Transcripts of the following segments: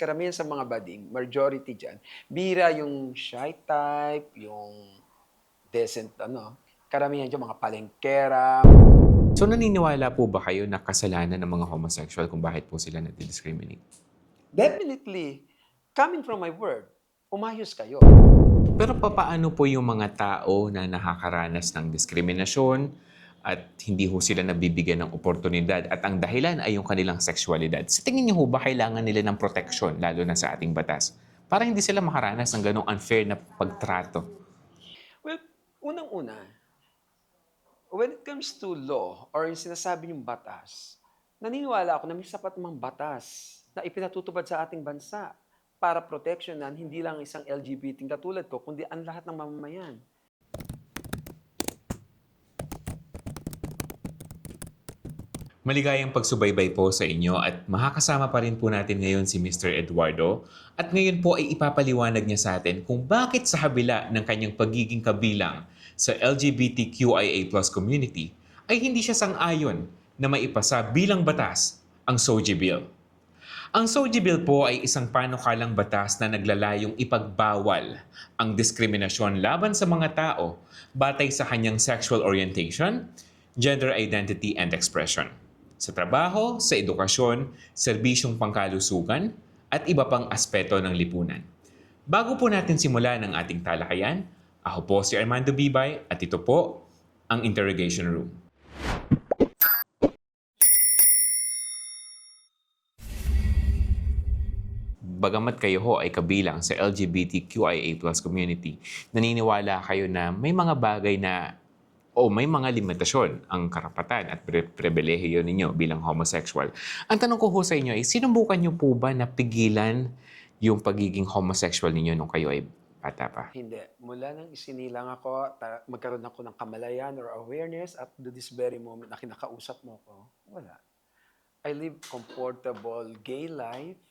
karamihan sa mga bading, majority diyan, bihira yung shy type, yung decent ano, karamihan diyan mga palengkera. So naniniwala po ba kayo na kasalanan ng mga homosexual kung bakit po sila nadi-discriminate? Definitely, coming from my word, umayos kayo. Pero papaano po yung mga tao na nakakaranas ng diskriminasyon at hindi ho sila nabibigyan ng oportunidad at ang dahilan ay yung kanilang sexualidad? Sa tingin niyo ho ba kailangan nila ng proteksyon lalo na sa ating batas para hindi sila makaranas ng ganong unfair na pagtrato? Well, unang-una, when it comes to law or yung sinasabi niyong batas, naniniwala ako na may sapat namang batas na ipinatutupad sa ating bansa para proteksyonan hindi lang isang LGBT katulad ko, kundi ang lahat ng mamamayan. Maligayang pagsubaybay po sa inyo at makakasama pa rin po natin ngayon si Mr. Eduardo at ngayon po ay ipapaliwanag niya sa atin kung bakit sa kabila ng kanyang pagiging kabilang sa LGBTQIA+ community ay hindi siya sang-ayon na maipasa bilang batas ang SOGI Bill. Ang SOGI Bill po ay isang panukalang batas na naglalayong ipagbawal ang diskriminasyon laban sa mga tao batay sa kanyang sexual orientation, gender identity and expression, sa trabaho, sa edukasyon, serbisyong pangkalusugan, at iba pang aspeto ng lipunan. Bago po natin simulan ang ating talakayan, ako po si Armando Bibay at ito po ang Interrogation Room. Bagamat kayo ho ay kabilang sa LGBTQIA+ community, naniniwala kayo na may mga bagay na o may mga limitasyon ang karapatan at pribilehiyo ninyo bilang homosexual. Ang tanong ko ho sa inyo ay, sinubukan niyo po ba na pigilan yung pagiging homosexual ninyo nung kayo ay bata pa? Hindi. Mula nang isinilang ako, magkaroon ako ng kamalayan or awareness at to this very moment na kinakausap mo ko, wala. I live comfortable gay life,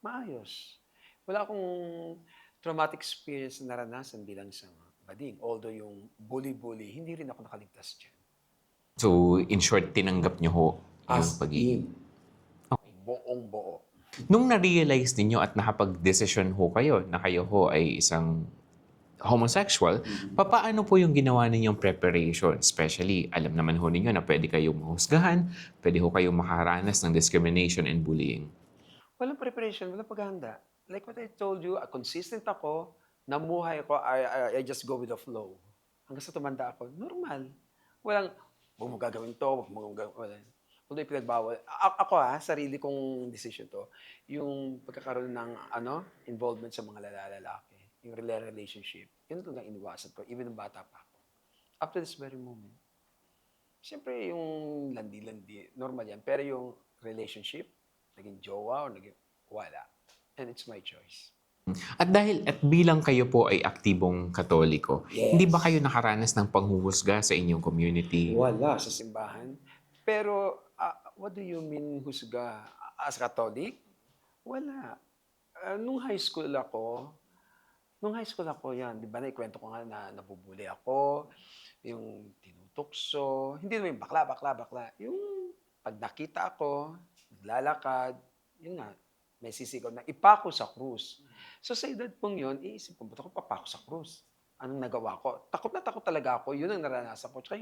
maayos. Wala akong traumatic experience na naranasan bilang isang bading. Although yung bully-bully, hindi rin ako nakaligtas dyan. So, in short, tinanggap niyo ho yung As pagiging. in, buong buo. Nung na-realize ninyo at nakapag-desisyon ho kayo na kayo ho ay isang homosexual, papaano po yung ginawa ninyong preparation? Especially, alam naman ho ninyo na pwede kayong mahusgahan, pwede ho kayong makaranas ng discrimination and bullying. Walang preparation, walang paghahanda. Like what I told you, consistent ako, namuhay ako, I just go with the flow. Hanggang sa tumanda ako, normal. Walang, huwag mo gagawin to, huwag mo gagawin, wala. Although ipinagbawal. Ako sarili kong decision to. Yung pagkakaroon ng involvement sa mga lalaki, yung relationship, yun talaga iniwasan ko, even nung bata pa ako. Up to this very moment. Siyempre, yung landi-landi, normal yan. Pero yung relationship, naging jowa or naging wala. And it's my choice. At bilang kayo po ay aktibong Katoliko, hindi ba kayo Yes. nakaranas ng panghuhusga sa inyong community? Wala sa simbahan. Pero, what do you mean husga? As Catholic? Wala. Nung high school ako yan, di ba naikwento ko nga na nabubuli ako, yung tinutukso, hindi naman yung bakla, bakla, bakla. Yung pag nakita ako, naglalakad, yun nga, may sisigaw na ipako sa krus. So sa edad pong yun, iisip ko, ba't ako papako sa krus? Anong nagawa ko? Takot na takot talaga ako, yun ang naranasan ko. Tsaka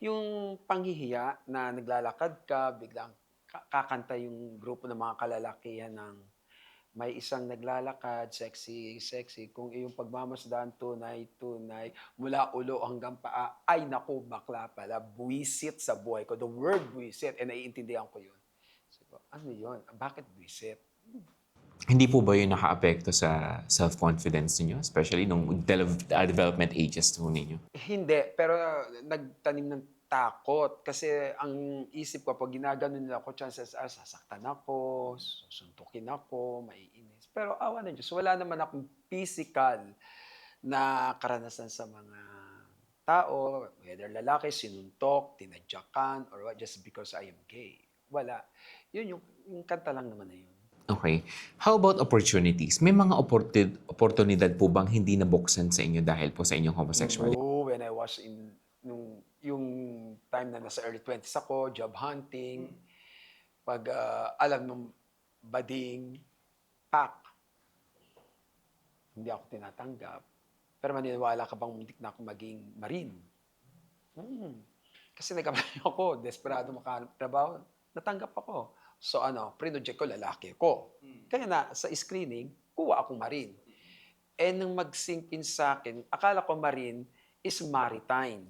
yung panghihiya na naglalakad ka, biglang kakanta yung grupo ng mga kalalakihan ng may isang naglalakad, sexy, sexy, kung iyong pagmamasdan, tunay, tunay, mula ulo hanggang paa, ay naku, bakla pala, buwisit sa buhay ko. The word buwisit, and naiintindihan ko yun. Sabi ko, ano yun? Bakit buwisit? Hindi po ba yun nakaapekto sa self-confidence ninyo? Especially nung development ages po ninyo? Hindi, pero nagtanim ng takot. Kasi ang isip ko, pag ginaganon nila ako, chances are sasaktan ako, susuntukin ako, maiinis. Pero awa ng Diyos, wala naman akong physical na karanasan sa mga tao, whether lalaki, sinuntok, tinadyakan, or what, just because I am gay. Wala. Yun yung kanta lang naman na yun. Okay. How about opportunities? May mga oportunidad po bang hindi nabuksan sa inyo dahil po sa inyong homosexuality? No, when I was yung time na nasa early 20s ako, job hunting, pag alam nung bading, pak, hindi ako tinatanggap. Pero maniniwala ka bang muntik na ako maging marine? Hmm. Kasi nag-apply ako, desperado makahanap trabaho, natanggap ako. So ano, pinroject ko lalaki ko. Kaya na sa screening, kuha akong marine. Nung mag-sink in sa'kin, akala ko marine is maritime.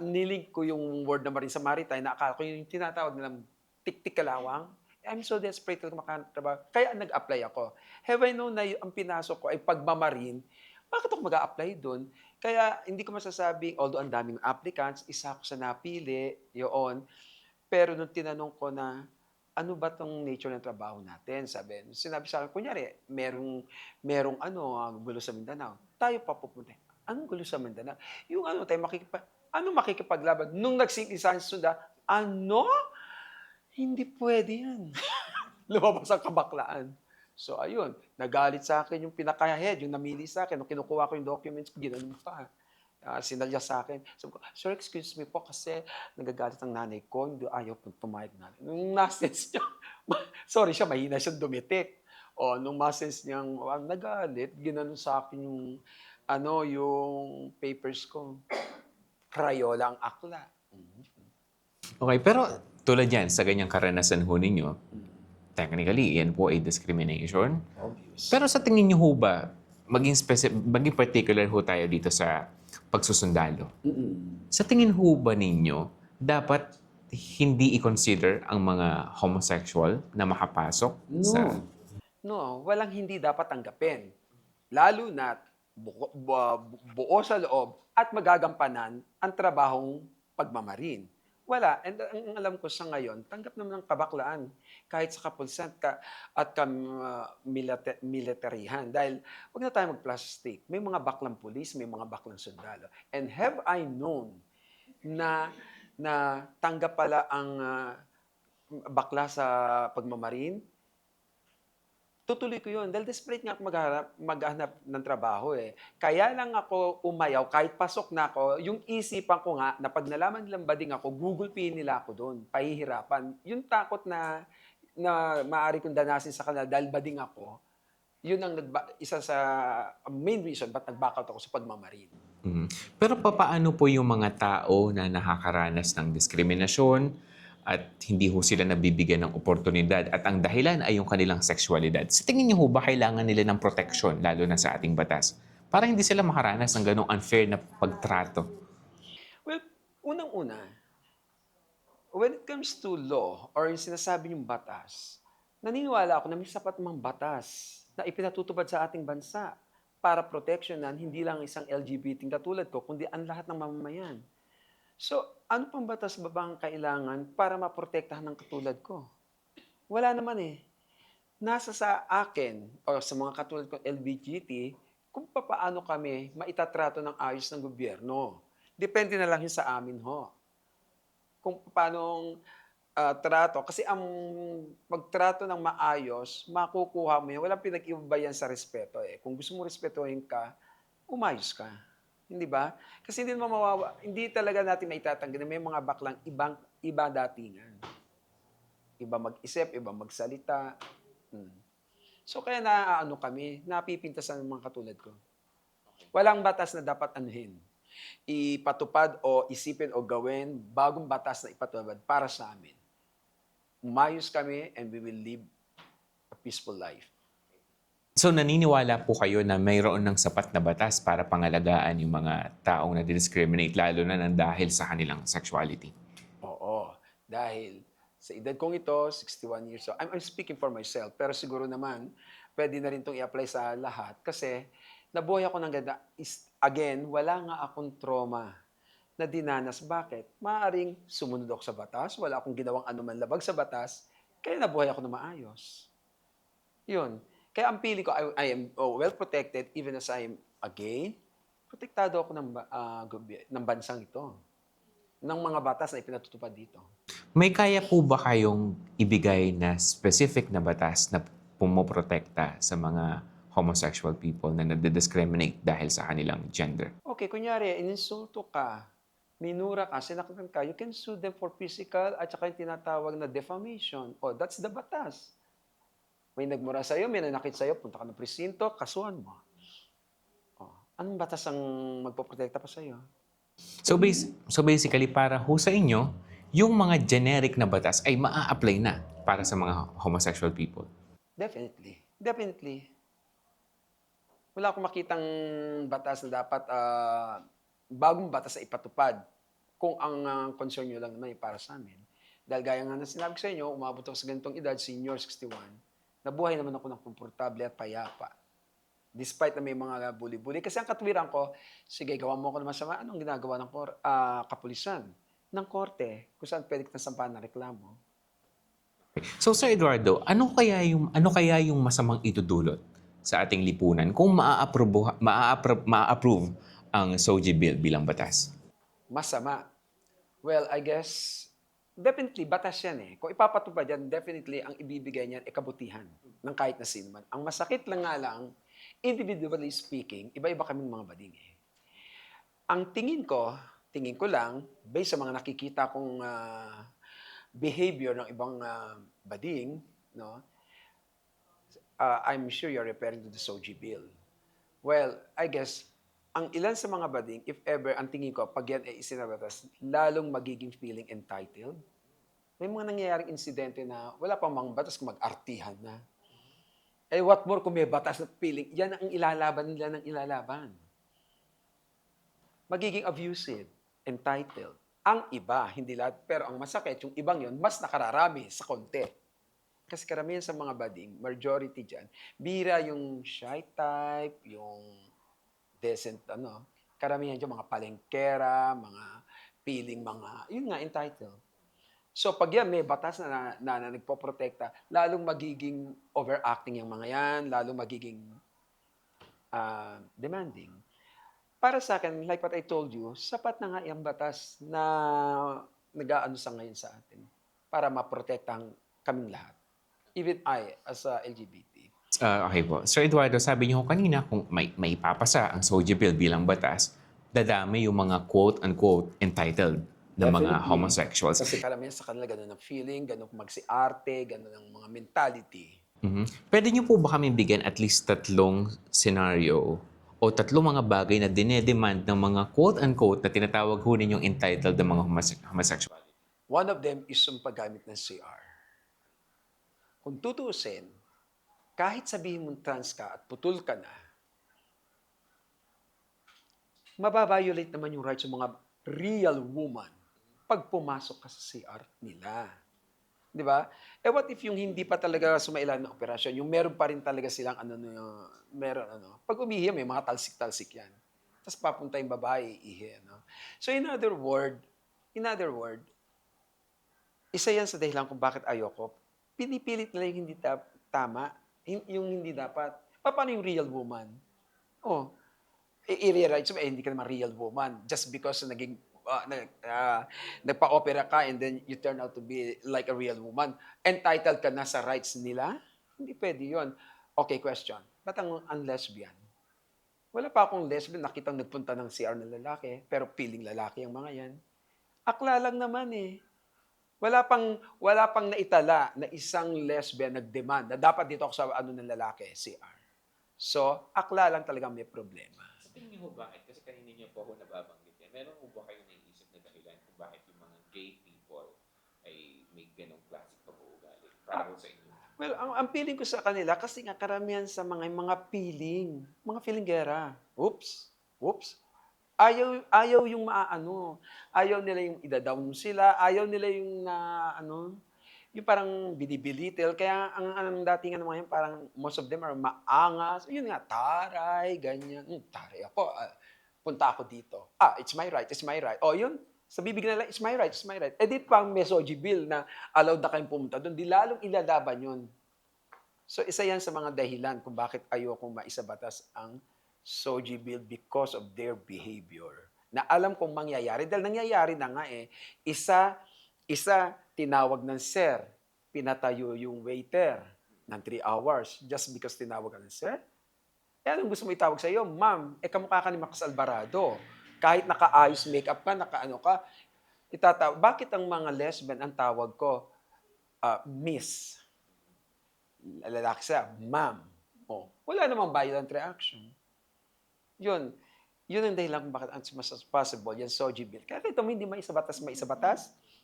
Nilink ko yung word na marine sa maritime na akala ko yung tinatawag nilang tik-tik-kalawang. I'm so desperate na makahanap trabaho, kaya nag-apply ako. Have I known na ang pinasok ko ay pagma-marine, bakit ako mag-a-apply dun? Kaya hindi ko masasabing although ang daming applicants, isa ako sa napili, yoon. Pero nung tinanong ko na, "Ano ba 'tong nature ng trabaho natin?" Sinabi sa'kin kunyari merong ano, gulo sa Mindanao, tayo pa pupunta. Anong gulo sa Mindanao? Yung ano tayo makikipaglaban? Nung nag-sink in sa'kin sunda, "Ano? Hindi puwede 'yan." Lumabas ang kabaklaan. So ayun, nagalit sa'kin yung pinaka-head, yung namili sa'kin, nung kinukuha ko yung documents ko, ginanon pa. Sinalya sa'kin. Sabi ko, "Sir, excuse me po kasi nagagalit ang nanay ko, hindi ayaw pong pumayag na." Nung na-sense niya, sorry siya, mahina siyang dumitik. O nung ma-sense niyang, nagalit, ginanon sa'kin yung ano, yung papers ko. Crayola ang akla. Okay, pero tulad yan, sa ganyang karanasan ho ninyo, technically, yan po ay discrimination. Obvious. Pero sa tingin niyo ho ba, maging particular ho tayo dito sa pagsusundalo. Sa tingin ho ba ninyo, dapat hindi i-consider ang mga homosexual na makapasok sa... No. No, walang hindi dapat tanggapin. Lalo na't buo sa loob at magagampanan ang trabahong pagmamarin. Wala. And ang alam ko sa ngayon, tanggap naman ng kabaklaan kahit sa kapulsan at militarihan. Dahil wag na tayo mag-plastic. May mga baklang pulis, may mga baklang sundalo. And have I known na tanggap pala ang bakla sa pagmamarin? Tutuloy ko 'yun dahil desperate nga ako maghanap ng trabaho, eh. Kaya lang ako umayaw kahit pasok na ako, yung isipan ko nga na 'pag nalaman nilang bading ako, gugulpihin nila ako do'n, pahihirapan. Yung takot na maaari kong danasin sa kanila dahil bading ako, yun ang isa sa main reason ba't nag-back out ako sa pagmamarin. Mhm. Pero papaano po yung mga tao na nakakaranas ng diskriminasyon at hindi ho sila nabibigyan ng oportunidad at ang dahilan ay yung kanilang sexualidad? Sa tingin niyo ho ba kailangan nila ng proteksyon lalo na sa ating batas para hindi sila makaranas ng ganong unfair na pagtrato? Well, unang-una, when it comes to law or yung sinasabi niyong batas, naniniwala ako na may sapat namang batas na ipinatutupad sa ating bansa para proteksyonan hindi lang isang LGBT katulad ko, kundi ang lahat ng mamamayan. So, ano pang batas ba bang kailangan para maprotektahan ng katulad ko? Wala naman eh. Nasa sa akin o sa mga katulad ko LGBT kung papaano kami maitatrato ng ayos ng gobyerno. Depende na lang yun sa amin ho. Kung paanong trato. Kasi ang pagtrato ng maayos, makukuha mo yan. Walang pinag-iba yan sa respeto eh. Kung gusto mo respetuhin ka, umayos ka. Hindi ba? Kasi hindi naman hindi talaga natin maitatanggi na may mga baklang iba datingan. Iba mag-isip, iba magsalita. Hmm. So kaya naaano kami, napipintasan ng mga katulad ko. Walang batas na dapat anuhin, ipatupad o isipin o gawin bagong batas na ipatupad para sa amin. Umayos kami and we will live a peaceful life. So naniniwala po kayo na mayroon ng sapat na batas para pangalagaan yung mga taong na-discriminate lalo na nang dahil sa kanilang sexuality? Oo, dahil sa edad kong ito, 61 years old, I'm speaking for myself, pero siguro naman, pwede na rin itong i-apply sa lahat kasi nabuhay ako ng ganda. Again, wala nga akong trauma na dinanas. Bakit? Maaring sumunod ako sa batas, wala akong ginawang anuman labag sa batas, kaya nabuhay ako na maayos. Yun. Kaya ang pili ko, I am well protected even as I am a gay. Protektado ako ng bansang ito, ng mga batas na ipinatutupad dito. May kaya po ba kayong ibigay na specific na batas na pumoprotekta sa mga homosexual people na nade-discriminate dahil sa kanilang gender? Okay, kunyari, ininsulto ka, minura ka, sinaktan ka, you can sue them for physical at saka yung tinatawag na defamation. Oh, that's the batas. May nagmura sa'yo, may nanakit sa'yo, punta ka ng presinto, kasuhan mo. Oh, anong batas ang magpoprotekta pa sa'yo? So basically, para ho sa inyo, yung mga generic na batas ay maa-apply na para sa mga homosexual people. Definitely. Definitely. Wala akong makitang batas na dapat, bagong batas na ipatupad kung ang concern nyo lang naman ay para sa amin. Dahil gaya nga ng sinabi ko sa inyo, umabot ako sa ganitong edad, senior 61, nabuhay naman ako ng komportable at payapa. Despite na may mga bully-bully. Kasi ang katwiran ko, sige, gawa mo ako ng masama, anong ginagawa ng kapulisan? Ng korte, kung saan pwede kitang sampahan ng reklamo. So Sir Eduardo, ano kaya yung masamang itudulot sa ating lipunan kung maa-approve ang SOGI bill bilang batas? Masama. Well, I guess, definitely, batas yan eh. Kung ipapatupad yan, definitely, ang ibibigay niyan ay kabutihan ng kahit na sino man. Ang masakit lang nga lang, individually speaking, iba-iba kaming mga bading eh. Ang tingin ko lang, based sa mga nakikita kong behavior ng ibang bading, no, I'm sure you're referring to the SOGI bill. Well, I guess, ang ilan sa mga bading, if ever, ang tingin ko, pag yan ay isinabatas, lalong magiging feeling entitled. May mga nangyayaring insidente na wala pang mga batas kung mag-artihan na. Eh, what more kung may batas na feeling, yan ang ilalaban nila ng ilalaban. Magiging abusive, entitled. Ang iba, hindi lahat, pero ang masakit, yung ibang yon mas nakararami sa konti. Kasi karamihan sa mga bading, majority dyan, bira yung shy type, yung decent, karamihan dyan, mga palengkera, mga feeling, yun nga, entitled. So pag yan, may batas na nagpoprotekta, lalong magiging overacting yung mga yan, lalong magiging demanding. Para sa akin, like what I told you, sapat na nga yung batas na nag-aano sa ngayon sa atin para maprotektahan kaming lahat. Even I, as a LGBT. Okay po. Sir Eduardo, sabi niyo kanina kung may ipapasa ang SOGI bill bilang batas, dadami yung mga quote-unquote entitled na mga Definitely. homosexuals. Kasi karamihan sa kanila ganun ang feeling, ganun magsiarte, ganun ang mga mentality. Pwede niyo po ba kami bigyan at least 3 scenario o 3 mga bagay na dinedemand ng mga quote-unquote na tinatawag ho ninyong entitled na mga homosexual? One of them is yung paggamit ng CR. Kung tutuusin, kahit sabihin mong trans ka at putol ka na, mababiolate naman yung rights ng mga real woman pag pumasok ka sa CR nila. Di ba? Eh what if yung hindi pa talaga sumailan ng operasyon, yung meron pa rin talaga silang pag umihi, may mga talsik-talsik yan. Tapos papunta yung babae, ihi, So in other word, isa yan sa dahilan kung bakit ayoko. Pinipilit nila yung hindi tama, yung hindi dapat. Paano yung real woman? Oh, i-rewrite mo, hindi ka naman real woman just because nagpa-opera ka and then you turn out to be like a real woman. Entitled ka na sa rights nila? Hindi pwede yun. Okay, question. Ba't ang lesbian? Wala pa akong lesbian nakitang nagpunta ng CR ng lalaki, pero feeling lalaki ang mga yan. Akla lang naman eh. Wala pang naitala na isang lesbian nag-demand na dapat dito ako sa ng lalaki, CR. So, akla lang talaga may problema. Sa tingin niyo bakit? Kasi kanina niyo po ako nababanggit yan. Meron po ba kayo naisip na dahilan kung bakit yung mga gay people ay may ganong klaseng pag-uugali? Para po sa inyo. Well, ang feeling ko sa kanila, kasi nga karamihan sa mga feelinggera. Oops. Ayaw yung ayaw nila yung ida-down sila, ayaw nila yung yung parang binibilitil. Kaya ang dating mga yun, parang most of them are maangas. Yun nga, taray, ganyan. Taray ako, punta ako dito. It's my right. O yun, sa bibig nila, it's my right. Eh di pang SOGI bill na allowed na kayong pumunta doon, di lalong ilalaban yun. So isa yan sa mga dahilan kung bakit ayokong maisabatas ang SOGI bill because of their behavior. Na alam kong mangyayari, dahil nangyayari na nga eh. Isa tinawag ng sir, pinatayo yung waiter ng 3 hours just because tinawag ka ng sir. Eh anong gusto mo itawag sa iyo? Ma'am, kamukha ka ni Marcos Alvarado. Kahit naka-ayos makeup ka, naka-ano ka, itatawag. Bakit ang mga lesbian ang tawag ko? Miss. lalaki siya, ma'am. Oh, wala namang violent reaction. Yun. Yun ang dahilan kung bakit as much as possible, yan SOGI bill. Kaya kita mo hindi maisabatas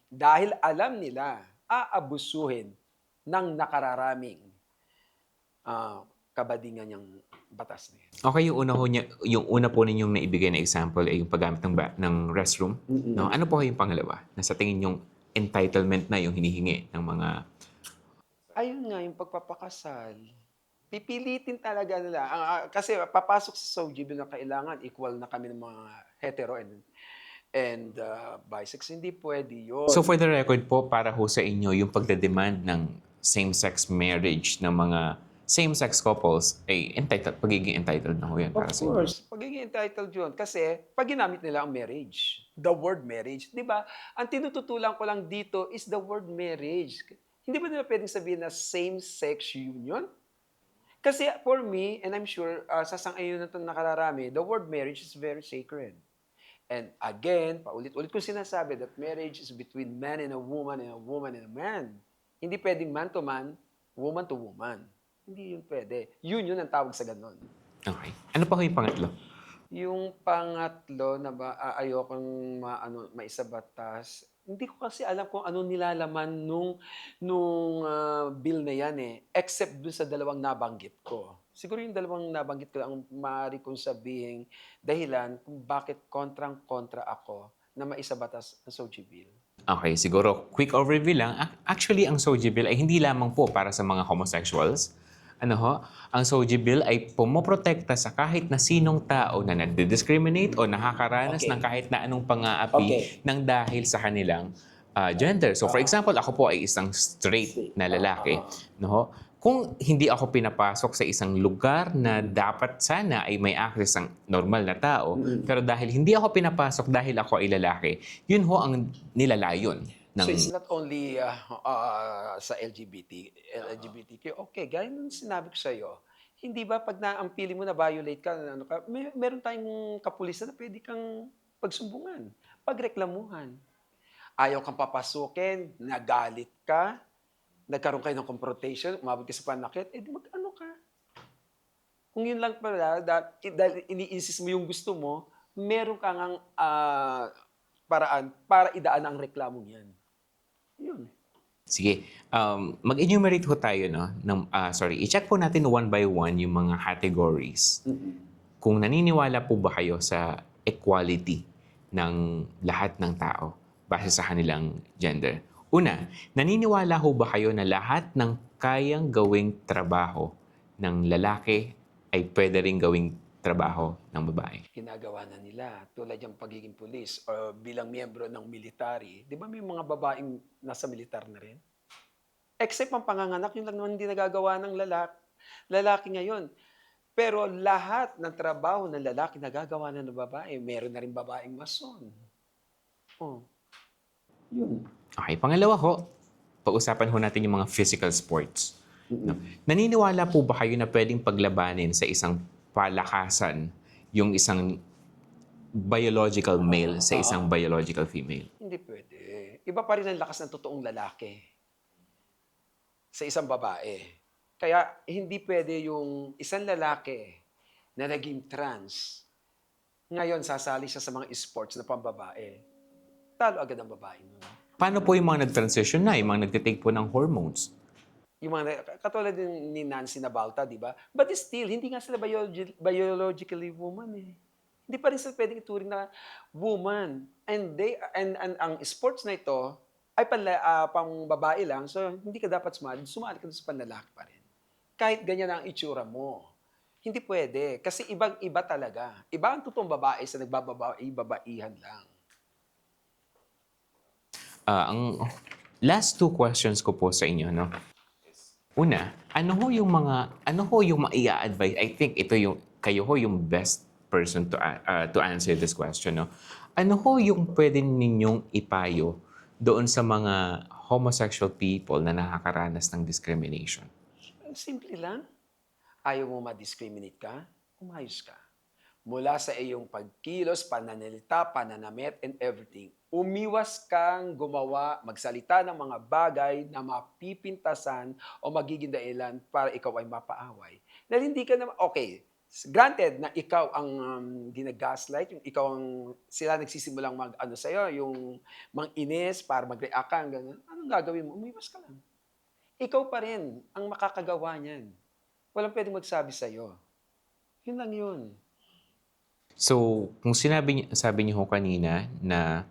dahil alam nila aabusuhin ng nakararaming kabadingan niyang batas na yan. Okay, yung una po ninyong naibigay na example ay yung paggamit ng restroom. No? Ano po yung pangalawa? Na sa tingin yung entitlement na yung hinihingi ng mga... Ayun nga, yung pagpapakasal. Pipilitin talaga nila. Kasi papasok sa SOGI bill na kailangan equal na kami ng mga hetero and bisex. Hindi pwede yun. So for the record po, para ho sa inyo, yung pagdedemand ng same-sex marriage ng mga same-sex couples ay pagiging entitled na ho yan para Of sa inyo. course, pagiging entitled yun. Kasi pag ginamit nila ang marriage, the word marriage, di ba? Ang tinututulan ko lang dito is the word marriage. Hindi ba nila pwedeng sabihin na same-sex union? Kasi for me, and I'm sure sa sang-ayunan na nakararami, the word marriage is very sacred. And again, paulit-ulit ko sinasabi that marriage is between man and a woman and a woman and a man. Hindi pwedeng man to man, woman to woman. Hindi yun pwede. Union ang tawag sa ganon. Okay. Ano pa ho yung pangatlo? Yung pangatlo na ayokong maisabatas, hindi ko kasi alam kung ano nilalaman nung bill na yan eh, except dun sa dalawang nabanggit ko. Siguro yung dalawang nabanggit ko ang maaari kong sabihin dahilan kung bakit kontrang-kontra ako na maisabatas ang SOGI bill. Okay, siguro quick overview lang. Actually, ang SOGI bill ay hindi lamang po para sa mga homosexuals. Ano ho? Ang SOGI bill ay pumoprotekta sa kahit na sinong tao na nagdi-discriminate o nakakaranas Okay. ng kahit na anong pang-aapi Okay. ng dahil sa kanilang gender. So for example, ako po ay isang straight na lalaki. No ho? Kung hindi ako pinapasok sa isang lugar na dapat sana ay may access ang normal na tao, pero dahil hindi ako pinapasok dahil ako ay lalaki, yun ho ang nilalayon ng... So it's not only sa LGBTQ. Okay, gaya ng sinabi ko sa iyo, hindi ba pag ang pili mo na violate ka, meron tayong kapulisan na pwede kang pagsumbungan, pagreklamuhan. Ayaw kang papasukin, nagalit ka, nagkaroon kayo ng confrontation, umabot ka sa panakit, di mag-ano ka. Kung yun lang pala, dahil ini-insist mo yung gusto mo, meron kang paraan para idaan ang reklamong yan. Yun. Sige, mag-enumerate ho tayo, no? I-check po natin one by one yung mga categories. Kung naniniwala po ba kayo sa equality ng lahat ng tao base sa kanilang gender? Una, naniniwala ho ba kayo na lahat ng kayang gawing trabaho ng lalaki ay pwede rin gawing trabaho ng babae? Ginagawa na nila, tulad yung pagiging pulis o bilang miyembro ng military. Di ba may mga babaeng nasa militar na rin? Except ang panganganak, yun lang naman hindi nagagawa ng lalaki ngayon. Pero lahat ng trabaho ng lalaki nagagawa na ng babae. Meron na rin babaeng mason. Oh. Yun. Okay, pangalawa ho, pag-usapan ho natin yung mga physical sports. No? Naniniwala po ba kayo na pwedeng paglabanin sa isang palakasan yung isang biological male sa isang biological female? Hindi pwede. Iba pa rin ang lakas ng totoong lalaki sa isang babae. Kaya hindi pwede yung isang lalaki na naging trans, ngayon sasali siya sa mga sports na pambabae. Talo agad ang babae nun. Paano po yung mga nag-transition na, yung mga nagtitake po ng hormones? Yung mga, katulad din ni Nancy Nabalta, di ba? But still, hindi nga sila biologically woman eh. Hindi pa rin sila pwedeng ituring na woman. And ang sports na ito ay pang babae lang, so hindi ka dapat sumali ka sa panlalaki pa rin. Kahit ganyan ang itsura mo. Hindi pwede. Kasi ibang-iba talaga. Iba ang totoong babae sa nagbababaihan lang. Ang last two questions ko po sa inyo, no? Una, ano ho yung maia-advise? I think kayo ho yung best person to answer this question, no? Ano ho yung pwede ninyong ipayo doon sa mga homosexual people na nakakaranas ng discrimination? Simple lang. Ayaw mo ma-discriminate ka, umayos ka. mula sa iyong pagkilos, pananalita, pananamit, and everything. Umiwas kang gumawa, magsalita ng mga bagay na mapipintasan o magiging dahilan para ikaw ay mapaaway. Dahil hindi ka naman, okay, granted na ikaw ang ginagaslight, yung ikaw ang, sila nagsisimulang mag-ano sa'yo, yung mang-inis para mag-react ka, gano'n. Anong gagawin mo? Umiwas ka lang. Ikaw pa rin ang makakagawa niyan. Walang pwedeng magsabi sa'yo. Yun lang yun. So, kung sabi niyo ho kanina na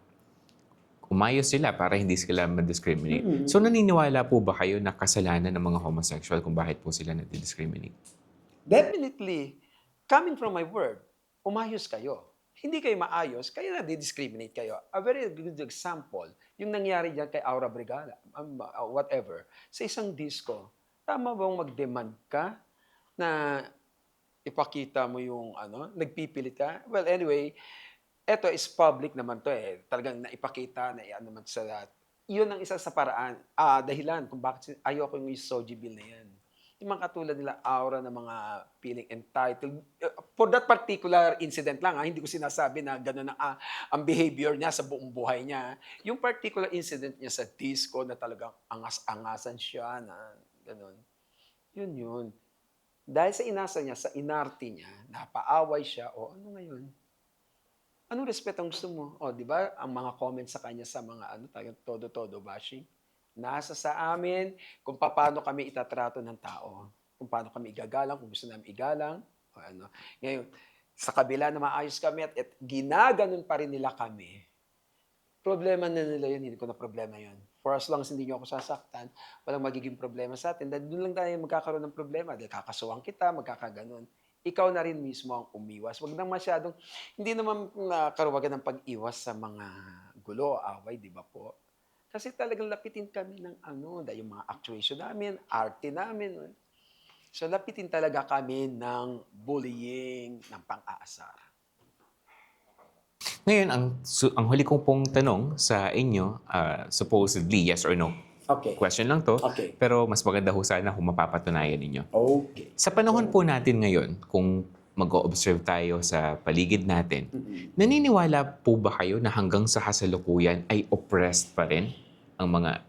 umayos sila para hindi sila ma-discriminate. So, naniniwala po ba kayo na kasalanan ng mga homosexual kung bakit po sila nadi-discriminate? Definitely, coming from my word, umayos kayo. Hindi kayo maayos, kaya na-discriminate kayo. A very good example, yung nangyari dyan kay Aura Brigada, whatever, sa isang disco. Tama bang mag-demand ka na ipakita mo yung nagpipilit ka? Well, anyway, eto is public naman to eh. Talagang naipakita na ano naman sa lahat. Yun ang isa sa paraan, dahilan kung bakit ayoko yung Soji Bill na yan. Yung mga katulad nila Aura na mga feeling entitled. For that particular incident lang, hindi ko sinasabi na gano'n ang behavior niya sa buong buhay niya. Yung particular incident niya sa disco na talagang angas-angasan siya na gano'n. Yun. Dahil sa inasa niya, sa inarte niya, napaaway siya, o ano ngayon? Anong respeto ang gusto mo? O, di ba, ang mga comments sa kanya sa mga todo-todo bashing? Nasa sa amin kung paano kami itatrato ng tao. Kung paano kami igagalang, kung gusto namin igalang, o ano. Ngayon, sa kabila na maayos kami at ginaganon pa rin nila kami, problema na nila yun, hindi ko na problema yun. For as long as hindi nyo ako sasaktan, walang magiging problema sa atin. Dahil doon lang tayo magkakaroon ng problema. Dahil kakasuhan kita, magkakaganon. Ikaw na rin mismo ang umiwas. Huwag nang masyadong, hindi naman karuwagan ng pag-iwas sa mga gulo, away, di ba po? Kasi talagang lapitin kami ng dahil yung mga actuation namin, arte namin. So lapitin talaga kami ng bullying, ng pang-aasar. Ngayon, ang huli kong pong tanong sa inyo, supposedly yes or no. Okay. Question lang to, Okay. pero mas maganda ho sana kung mapapatunayan ninyo. Okay. Sa panahon po natin ngayon, kung mag-observe tayo sa paligid natin, naniniwala po ba kayo na hanggang sa kasalukuyan ay oppressed pa rin ang mga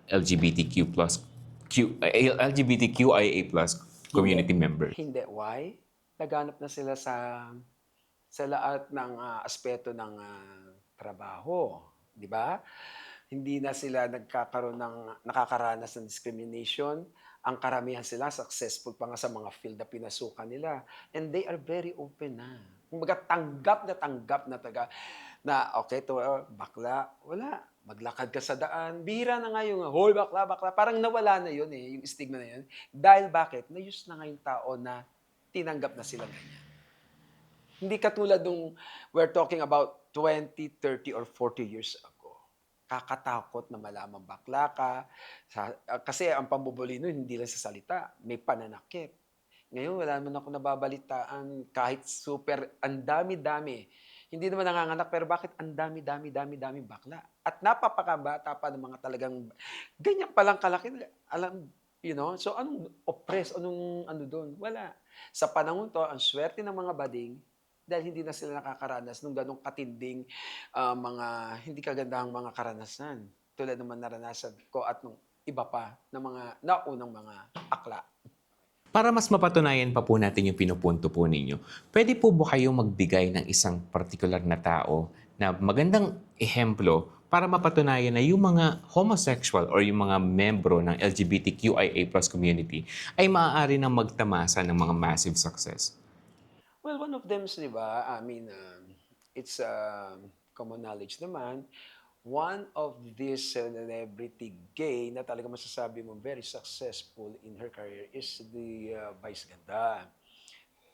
LGBTQIA+ community members? Hindi. Why? Laganap na sila sa lahat ng aspeto ng trabaho, 'di ba? Hindi na sila nakakaranas ng discrimination. Ang karamihan sila successful pa nga sa mga field na pinasukan nila. And they are very open na. Kumbaga tanggap na okay, to bakla, wala. Maglakad ka sa daan, bihira na nga yung, hoy, bakla, bakla. Parang nawala na yun eh, yung stigma na yun. Dahil bakit? Na-use na nga yung tao na tinanggap na sila ganyan. Hindi katulad nung we're talking about 20, 30, or 40 years ago. Kakatakot na malamang bakla ka. Kasi ang pambubuli nun, hindi lang sa salita, may pananakit. Ngayon, wala naman ako nababalitaan kahit super, ang dami-dami. Hindi naman nanganganak, pero bakit ang dami-dami bakla? At napapakabata pa ng mga talagang, ganyan palang kalaki, alam, so anong oppress, anong doon? Wala. Sa panahon to, ang swerte ng mga bading, dahil hindi na sila nakakaranas ng ganong katinding mga hindi kagandahang mga karanasan. Tulad naman naranasan ko at nung iba pa na mga naunang mga akla. Para mas mapatunayan pa po natin yung pinupunto po ninyo, pwede po ba kayong magbigay ng isang partikular na tao na magandang ehemplo para mapatunayan na yung mga homosexual or yung mga membro ng LGBTQIA+ community ay maaari nang magtamasa ng mga massive success? Well, one of them is, di ba, it's common knowledge naman, one of these celebrity gay na talaga masasabi mo very successful in her career is the Vice Ganda.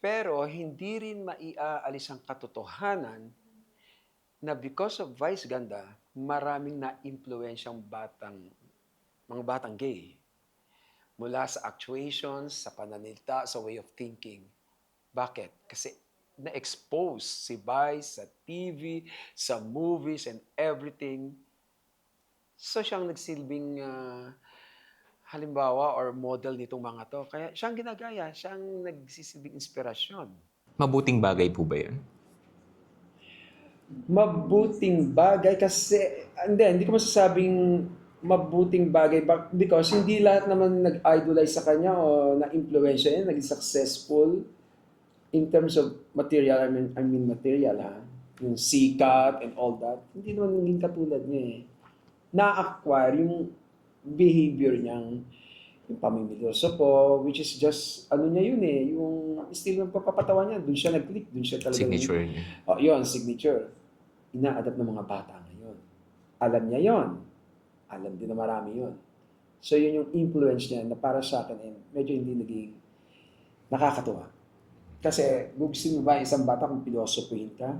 Pero hindi rin maiaalis ang katotohanan na because of Vice Ganda, maraming na-impluensyang mga batang gay. Mula sa actuations, sa pananalita, sa way of thinking. Bakit? Kasi na-expose si Vice sa TV, sa movies and everything. So siyang nagsilbing halimbawa or model nitong mga to. Kaya siyang ginagaya, siyang nagsisilbing inspirasyon. Mabuting bagay po ba yun? Mabuting bagay kasi, hindi ko masasabing mabuting bagay because hindi lahat naman nag-idolize sa kanya o na-influensya niya, naging successful in terms of material, I mean material ha, yung sikat and all that, hindi naman naging katulad niya eh. Na-acquire yung behavior niyang, yung pamimilyoso po, which is just, ano niya yun eh, yung style ng pagpapatawa niya, dun siya nag-click, dun siya talaga. Signature niya. Yun, signature. Ina-adapt ng mga bata ngayon. Alam niya yon. Alam din na marami yon. So yun yung influence niya na para sa akin medyo hindi naging nakakatuwa. Kasi gusto mo ba isang bata kung pilosopuhin ka?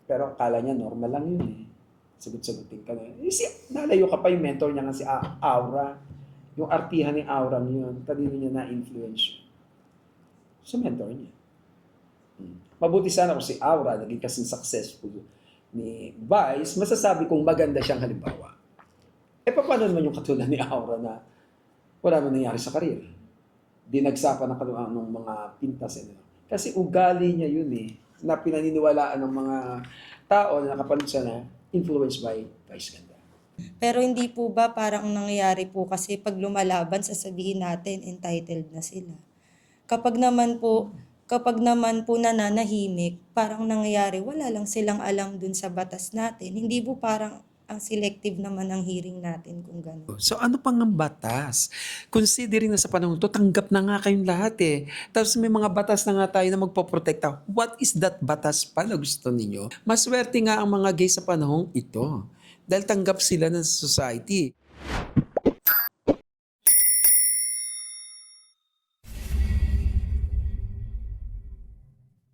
Pero akala niya normal lang yun eh. Sagot-sagutin ka na. Nalayo ka pa yung mentor niya nga si Aura. Yung artihan ni Aura yun, talino niya na-influence sa mentor niya. Mabuti sana kung si Aura naging kasing successful ni Vice, masasabi kong maganda siyang halimbawa. Paano naman yung katulad ni Aura na wala man nangyari sa karir? Dinagsapan ng kaluang ng mga pintas. Kasi ugali niya yun eh, na pinaniniwalaan ng mga tao na nakapanood siya na influenced by Vice Ganda. Pero hindi po ba parang nangyayari po kasi pag lumalaban, sasabihin natin entitled na sila. Kapag naman po nananahimik, parang nangyayari wala lang silang alam dun sa batas natin. Hindi po parang ang selective naman ang hearing natin kung gano'n. So ano pang ang batas? Considering na sa panahon to, tanggap na nga kayong lahat eh. Tapos may mga batas na nga tayo na magpoprotekta. What is that batas pala gusto ninyo? Maswerte nga ang mga gay sa panahong ito. Dahil tanggap sila ng society.